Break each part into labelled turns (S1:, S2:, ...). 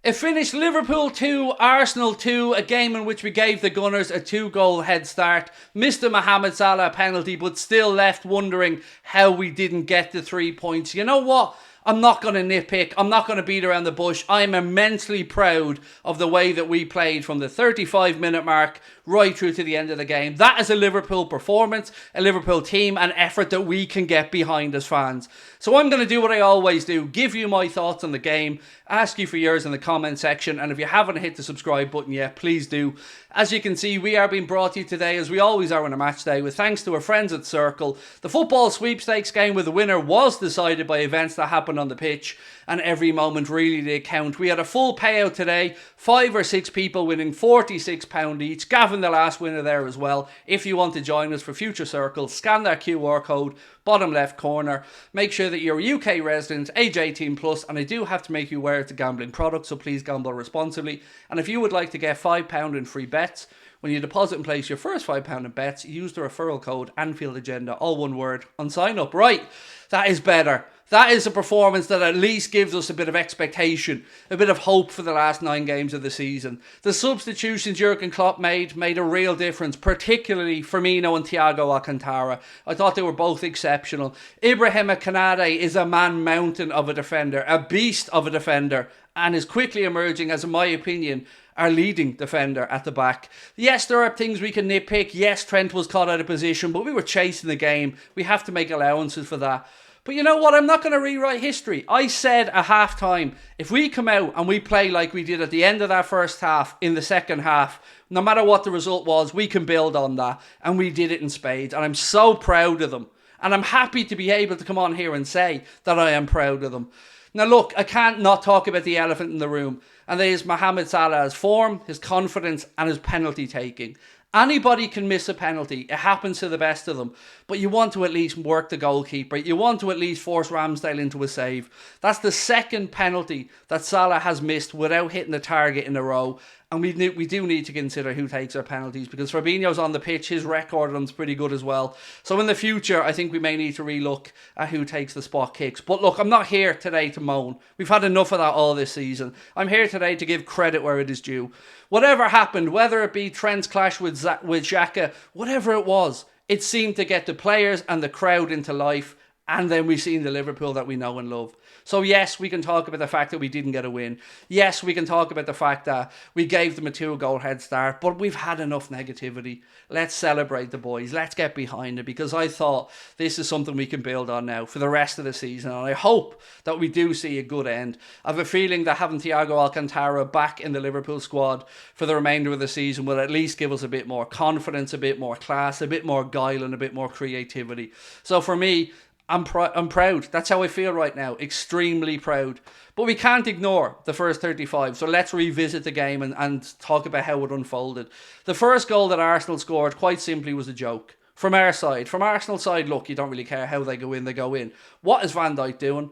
S1: It finished Liverpool 2, Arsenal 2, a game in which we gave the Gunners a 2-goal head start. Missed the Mohamed Salah penalty, but still left wondering how we didn't get the 3 points. You know what? I'm not going to nitpick. I'm not going to beat around the bush. I'm immensely proud of the way that we played from the 35-minute mark right through to the end of the game. That is a Liverpool performance, a Liverpool team, and effort that we can get behind as fans. So I'm going to do what I always do, give you my thoughts on the game, ask you for yours in the comment section, and if you haven't hit the subscribe button yet, please do. As you can see, we are being brought to you today, as we always are on a match day, with thanks to our friends at Circl. The football sweepstakes game where the winner was decided by events that happened on the pitch, and every moment really did count. We had a full payout today, 5 or 6 people winning £46 each. Gavin, the last winner there as well. If you want to join us for future Circles, scan that QR code, bottom left corner. Make sure that you're a UK resident, age 18 plus, and I do have to make you aware it's a gambling product, so please gamble responsibly. And if you would like to get £5 in free bets, when you deposit and place your first £5 in bets, use the referral code anfieldagenda, all one word, on sign up. Right, that is better. That is a performance that at least gives us a bit of expectation, a bit of hope for the last 9 games of the season. The substitutions Jurgen Klopp made a real difference, particularly Firmino and Thiago Alcantara. I thought they were both exceptional. Ibrahima Konate is a man-mountain of a defender, a beast of a defender, and is quickly emerging as, in my opinion, our leading defender at the back. Yes, there are things we can nitpick. Yes, Trent was caught out of position, but we were chasing the game. We have to make allowances for that. But you know what? I'm not going to rewrite history. I said at half-time, if we come out and we play like we did at the end of that first half in the second half, no matter what the result was, we can build on that. And we did it in spades. And I'm so proud of them. And I'm happy to be able to come on here and say that I am proud of them. Now look, I can't not talk about the elephant in the room. And that is Mohamed Salah's form, his confidence and his penalty taking. Anybody can miss a penalty. It happens to the best of them. But you want to at least work the goalkeeper. You want to at least force Ramsdale into a save. That's the second penalty that Salah has missed without hitting the target in a row. And we do need to consider who takes our penalties, because Fabinho's on the pitch. His record on them's pretty good as well. So in the future, I think we may need to relook at who takes the spot kicks. But look, I'm not here today to moan. We've had enough of that all this season. I'm here today to give credit where it is due. Whatever happened, whether it be Trent's clash with Xhaka, whatever it was, it seemed to get the players and the crowd into life. And then we've seen the Liverpool that we know and love. So yes, we can talk about the fact that we didn't get a win. Yes, we can talk about the fact that we gave them a 2-goal head start. But we've had enough negativity. Let's celebrate the boys. Let's get behind it. Because I thought this is something we can build on now for the rest of the season. And I hope that we do see a good end. I have a feeling that having Thiago Alcantara back in the Liverpool squad for the remainder of the season will at least give us a bit more confidence, a bit more class, a bit more guile and a bit more creativity. So for me, I'm proud. That's how I feel right now. Extremely proud. But we can't ignore the first 35. So let's revisit the game and talk about how it unfolded. The first goal that Arsenal scored, quite simply, was a joke. From our side. From Arsenal's side, look, you don't really care how they go in, they go in. What is Van Dijk doing?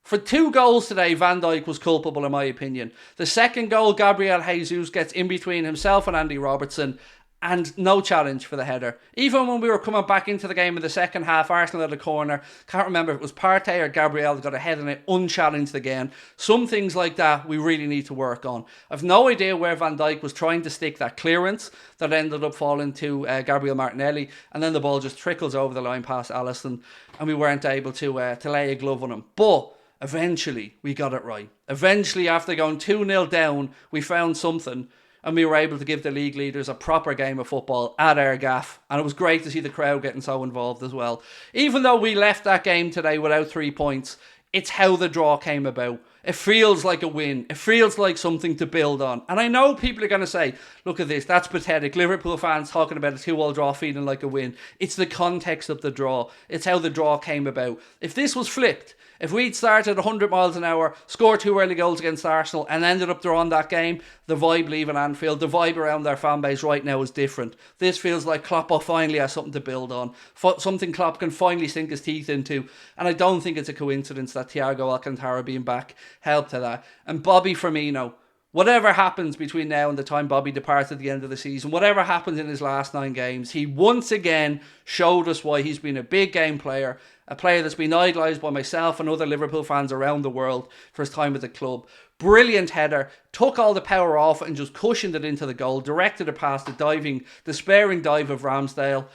S1: For 2 goals today, Van Dijk was culpable in my opinion. The second goal, Gabriel Jesus gets in between himself and Andy Robertson, and no challenge for the header. Even when we were coming back into the game in the second half, Arsenal at a corner, can't remember if it was Partey or Gabriel that got a head in it, unchallenged again. Some things like that we really need to work on. I've no idea where Van Dijk was trying to stick that clearance that ended up falling to Gabriel Martinelli, and then the ball just trickles over the line past Alisson, and we weren't able to lay a glove on him. But eventually we got it right. Eventually, after going 2-0 down, we found something, and we were able to give the league leaders a proper game of football at our gaff. And it was great to see the crowd getting so involved as well. Even though we left that game today without 3 points, it's how the draw came about. It feels like a win. It feels like something to build on. And I know people are going to say, look at this, that's pathetic. Liverpool fans talking about a 2-all draw feeling like a win. It's the context of the draw. It's how the draw came about. If this was flipped, if we'd started 100 miles an hour, scored 2 early goals against Arsenal and ended up drawing that game, the vibe leaving Anfield, the vibe around their fan base right now is different. This feels like Klopp finally has something to build on. Something Klopp can finally sink his teeth into. And I don't think it's a coincidence that Thiago Alcantara being back helped to that. And Bobby Firmino, whatever happens between now and the time Bobby departs at the end of the season, whatever happens in his last 9 games, he once again showed us why he's been a big game player A player that's been idolised by myself and other Liverpool fans around the world for his time at the club. Brilliant header, took all the power off and just cushioned it into the goal, directed it past the despairing dive of Ramsdale.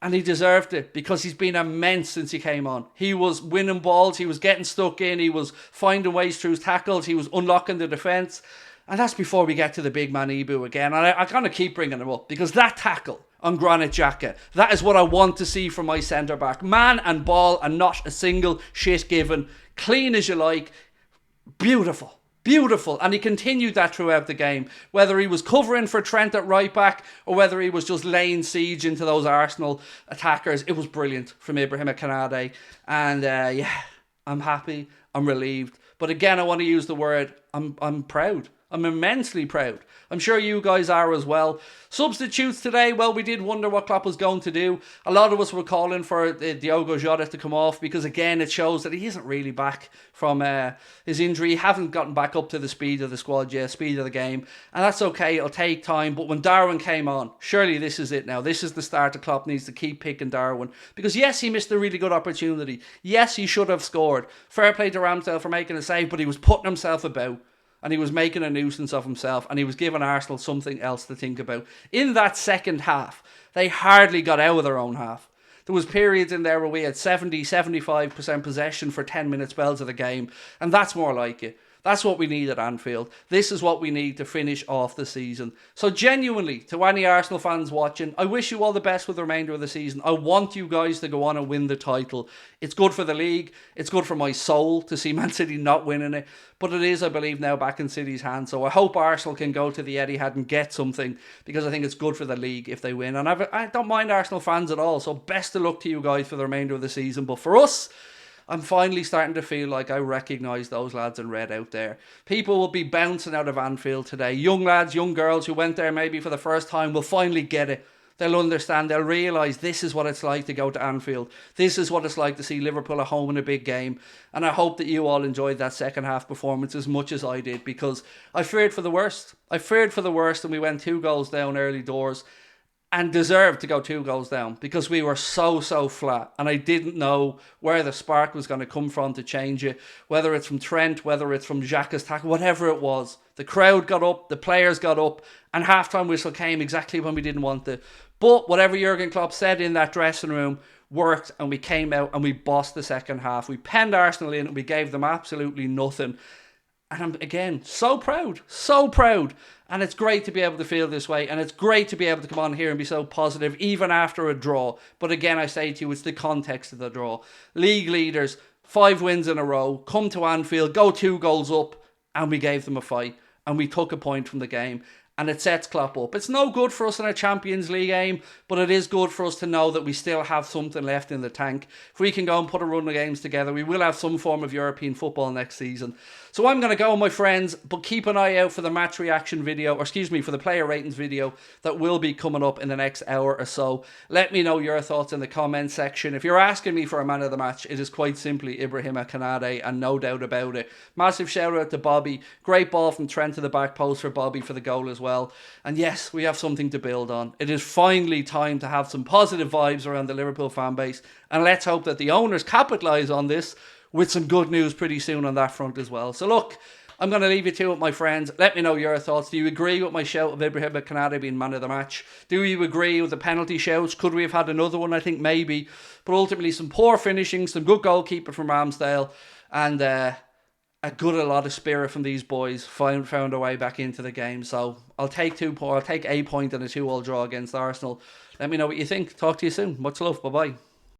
S1: And he deserved it because he's been immense since he came on. He was winning balls, he was getting stuck in, he was finding ways through his tackles, he was unlocking the defence. And that's before we get to the big man Ibu again. And I kind of keep bringing him up because that tackle on Granit Xhaka, that is what I want to see from my centre-back. Man and ball and not a single shit given. Clean as you like. Beautiful. Beautiful. And he continued that throughout the game. Whether he was covering for Trent at right back or whether he was just laying siege into those Arsenal attackers, it was brilliant from Ibrahima Konate. And yeah, I'm happy. I'm relieved. But again, I want to use the word, I'm proud. I'm immensely proud. I'm sure you guys are as well. Substitutes today, well, we did wonder what Klopp was going to do. A lot of us were calling for Diogo Jota to come off because, again, it shows that he isn't really back from his injury. He hasn't gotten back up to the speed of the squad yet, speed of the game. And that's okay, it'll take time. But when Darwin came on, surely this is it now. This is the start that Klopp needs to keep picking Darwin. Because, yes, he missed a really good opportunity. Yes, he should have scored. Fair play to Ramsdale for making a save, but he was putting himself about. And he was making a nuisance of himself, and he was giving Arsenal something else to think about. In that second half, they hardly got out of their own half. There was periods in there where we had 70-75% possession for 10-minute spells of the game, and that's more like it. That's what we need at Anfield. This is what we need to finish off the season. So genuinely, to any Arsenal fans watching, I wish you all the best with the remainder of the season. I want you guys to go on and win the title. It's good for the league. It's good for my soul to see Man City not winning it. But it is, I believe, now back in City's hands. So I hope Arsenal can go to the Etihad and get something, because I think it's good for the league if they win. And I don't mind Arsenal fans at all. So best of luck to you guys for the remainder of the season. But for us, I'm finally starting to feel like I recognise those lads in red out there. People will be bouncing out of Anfield today. Young lads, young girls who went there maybe for the first time will finally get it. They'll understand, they'll realise this is what it's like to go to Anfield. This is what it's like to see Liverpool at home in a big game. And I hope that you all enjoyed that second half performance as much as I did, because I feared for the worst. I feared for the worst, and we went 2 goals down early doors. And deserved to go 2 goals down because we were so flat, and I didn't know where the spark was going to come from to change it, whether it's from Trent, whether it's from Xhaka's tackle, whatever it was. The crowd got up, the players got up, and halftime whistle came exactly when we didn't want it. But whatever Jurgen Klopp said in that dressing room worked, and we came out and we bossed the second half. We penned Arsenal in and we gave them absolutely nothing. And I'm, again, so proud. And it's great to be able to feel this way. And it's great to be able to come on here and be so positive, even after a draw. But again, I say to you, it's the context of the draw. League leaders, 5 wins in a row, come to Anfield, go 2 goals up, and we gave them a fight. And we took a point from the game. And it sets Klopp up. It's no good for us in a Champions League aim, but it is good for us to know that we still have something left in the tank. If we can go and put a run of games together, we will have some form of European football next season. So I'm going to go, my friends, but keep an eye out for the match reaction video, for the player ratings video that will be coming up in the next hour or so. Let me know your thoughts in the comment section. If you're asking me for a man of the match, it is quite simply Ibrahima Konate, and no doubt about it. Massive shout out to Bobby. Great ball from Trent to the back post for Bobby for the goal as well. And yes, we have something to build on. It is finally time to have some positive vibes around the Liverpool fan base, and let's hope that the owners capitalise on this with some good news pretty soon on that front as well. So look, I'm going to leave you to it, my friends. Let me know your thoughts. Do you agree with my shout of Ibrahima Konate being man of the match? Do you agree with the penalty shouts? Could we have had another one? I think maybe. But ultimately, some poor finishing, some good goalkeeper from Ramsdale, and a lot of spirit from these boys found a way back into the game. So I'll take a point and a 2-2 draw against Arsenal. Let me know what you think. Talk to you soon. Much love. Bye-bye.